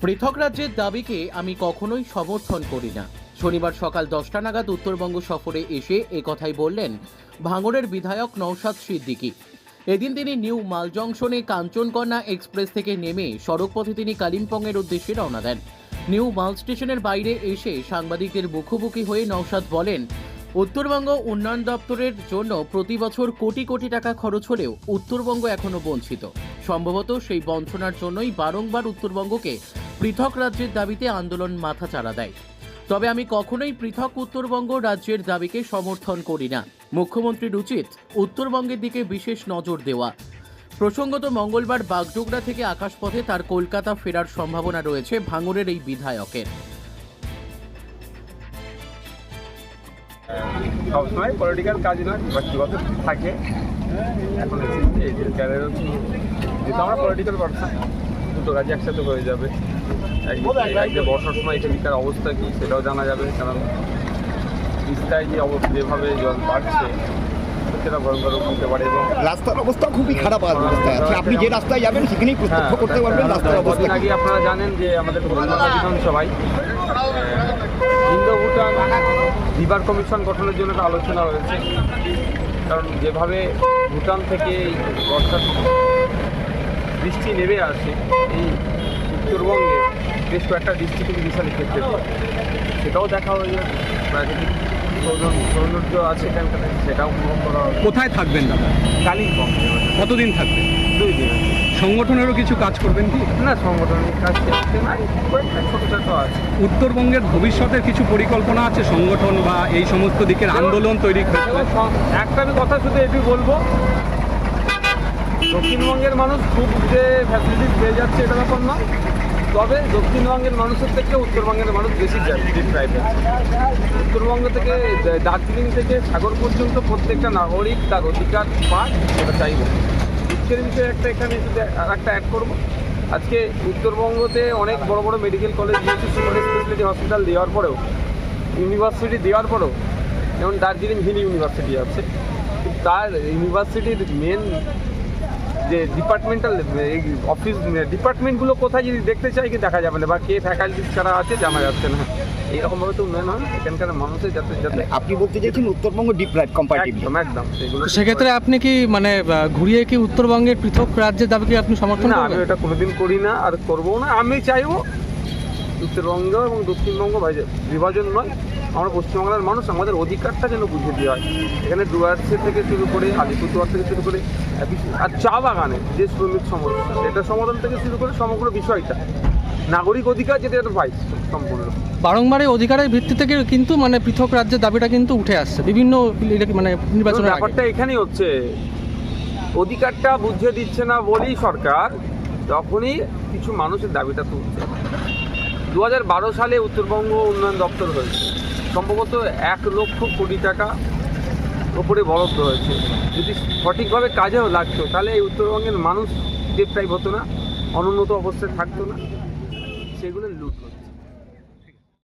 পৃথক রাজ্যের দাবিকে আমি কখনোই সমর্থন করি না। শনিবার সকাল 10টা নাগাদ উত্তরবঙ্গ সফরে এসে একথাই বললেন ভাঙড়ের বিধায়ক নওশাদ সিদ্দিকী। এদিন তিনি নিউ মাল জংশনে কাঞ্চনকন্যা এক্সপ্রেস থেকে নেমে সড়কপথে তিনি কালিম্পংয়ের উদ্দেশ্যে রওনা দেন। নিউ মাল স্টেশনের বাইরে এসে সাংবাদিকদের মুখোমুখি হয়ে নওশাদ বলেন, উত্তরবঙ্গ উন্নয়ন দপ্তরের জন্য প্রতি বছর কোটি কোটি টাকা খরচ হলেও উত্তরবঙ্গ এখনো বঞ্চিত। সম্ভবত সেই বঞ্চনার জন্যই বারংবার উত্তরবঙ্গকে পৃথক রাজ্যের দাবিতে আন্দোলন মাথাচাড়া দেয়। তবে আমি কখনোই পৃথক উত্তরবঙ্গ রাজ্যের দাবিকে সমর্থন করি না। মুখ্যমন্ত্রীর উচিত উত্তরবঙ্গের দিকে বিশেষ নজর দেওয়া। প্রসঙ্গত মঙ্গলবার বাগডোগরা থেকে আকাশপথে তার কলকাতা ফেরার সম্ভাবনা রয়েছে ভাঙড়ের এই বিধায়কের। সবসময় পলিটিক্যাল কাজ নয়, ব্যক্তিগত থাকে। এখন যেহেতু আমরা পলিটিক্যাল পার্সন, দুটো কাজ একসাথে হয়ে যাবে। একদিকে বর্ষার সময় এখানকার অবস্থা কী সেটাও জানা যাবে, কারণ তিস্তায় যেভাবে জল বাড়ছে সেটা ভয়ঙ্কর হতে পারে এবং রাস্তার অবস্থা খুবই খারাপ অবস্থায় আছে। আপনি যে রাস্তায় যাবেন সেখানেই প্রত্যক্ষ করতে পারবেন রাস্তার অবস্থা। আগে আপনারা জানেন যে আমাদের বিধানসভায় ইন্দো ভুটান রিভার কমিশন গঠনের জন্য একটা আলোচনা হয়েছে। কারণ যেভাবে ভুটান থেকে বর্ষার বৃষ্টি নেমে আসে এই উত্তরবঙ্গে বেশ কয়েকটা ডিস্ট্রিক্টে বিশাল ইফেক্ট হয়, সেটাও দেখা হয়ে যাবে। প্রাকৃতিক সৌন্দর্য আছে এখানকার, সেটাও পূরণ করা হবে। কোথায় থাকবেন দাদা? কালিম্পং। কতদিন থাকবেন? 2 দিন। সংগঠনেরও কিছু কাজ করবেন কি? না, সংগঠনের কাজ করতে নাই, কয়েকটা ছোটো আছে। উত্তরবঙ্গের ভবিষ্যতের কিছু পরিকল্পনা আছে সংগঠন বা এই সমস্ত দিকের আন্দোলন তৈরি করতে? একটা আমি কথা শুধু এটুকু বলবো, দক্ষিণবঙ্গের মানুষ খুব যে ফ্যাসিলিটিস পেয়ে যাচ্ছে এটা ব্যাপার নয়, তবে দক্ষিণবঙ্গের মানুষের থেকে উত্তরবঙ্গের মানুষ বেশি প্রাইভেট। উত্তরবঙ্গ থেকে দার্জিলিং থেকে সাগর পর্যন্ত প্রত্যেকটা নাগরিক তার অধিকার পায়, সেটা চাইব। দুঃখের বিষয় একটা এখানে যদি আর একটা অ্যাড করবো, আজকে উত্তরবঙ্গতে অনেক বড় বড় মেডিকেল কলেজ দিয়েছে, সুপার স্পেশালিটি হসপিটাল দেওয়ার পরেও, ইউনিভার্সিটি দেওয়ার পরেও, যেমন দার্জিলিং হিল ইউনিভার্সিটি আছে, তার ইউনিভার্সিটির মেন যে ডিপার্টমেন্টাল অফিস ডিপার্টমেন্টগুলো কোথায় যদি দেখতে চাই কি দেখা যাবে না, বা কে ফ্যাকাল্টিস ছাড়া আছে জানা যাচ্ছে না। এইরকমভাবে তো উন্নয়ন হয় এখানকার মানুষের, যাতে যাতে আপনি বলতে চাইছেন উত্তরবঙ্গ ডিপ্রাইভ কম্পারেটিভলি। একদম সেগুলো। সেক্ষেত্রে আপনি কি ঘুরিয়ে কি উত্তরবঙ্গের পৃথক রাজ্যের দাবিকে আপনি সমর্থন না, করবেন? আমি এটা কোনোদিন করি না আর করবো না। আমি চাইবো উত্তরবঙ্গ এবং দক্ষিণবঙ্গ বিভাজন নয়, আমরা পশ্চিমবাংলার মানুষ আমাদের অধিকারটা যেন বুঝে দেওয়া হয়। এখানে ডুয়ার্সে থেকে শুরু করে আলিপুরদুয়ার থেকে শুরু করে আর চা বাগানে যে শ্রমিক সমস্যা, সেটা সমাধান থেকে শুরু করে সমগ্র বিষয়টা নাগরিক অধিকার যেটা এটা পাই সম্পূর্ণ। বারংবার এই অধিকারের ভিত্তি থেকে কিন্তু পৃথক রাজ্যের দাবিটা কিন্তু উঠে আসছে বিভিন্ন নির্বাচনের আগে। ব্যাপারটা এখানেই হচ্ছে, অধিকারটা বুঝিয়ে দিচ্ছে না বলেই সরকার তখনই কিছু মানুষের দাবিটা তুলছে। 2012 সালে উত্তরবঙ্গ উন্নয়ন দপ্তর হয়েছে, সম্ভবত 1 লক্ষ কোটি টাকা ওপরে বরাদ্দ হয়েছে। যদি সঠিকভাবে কাজেও লাগতো তাহলে এই উত্তরবঙ্গের মানুষ ডিপ্রাইভ হতো না, অনুন্নত অবস্থায় থাকতো না, সেগুলো লুট হতো।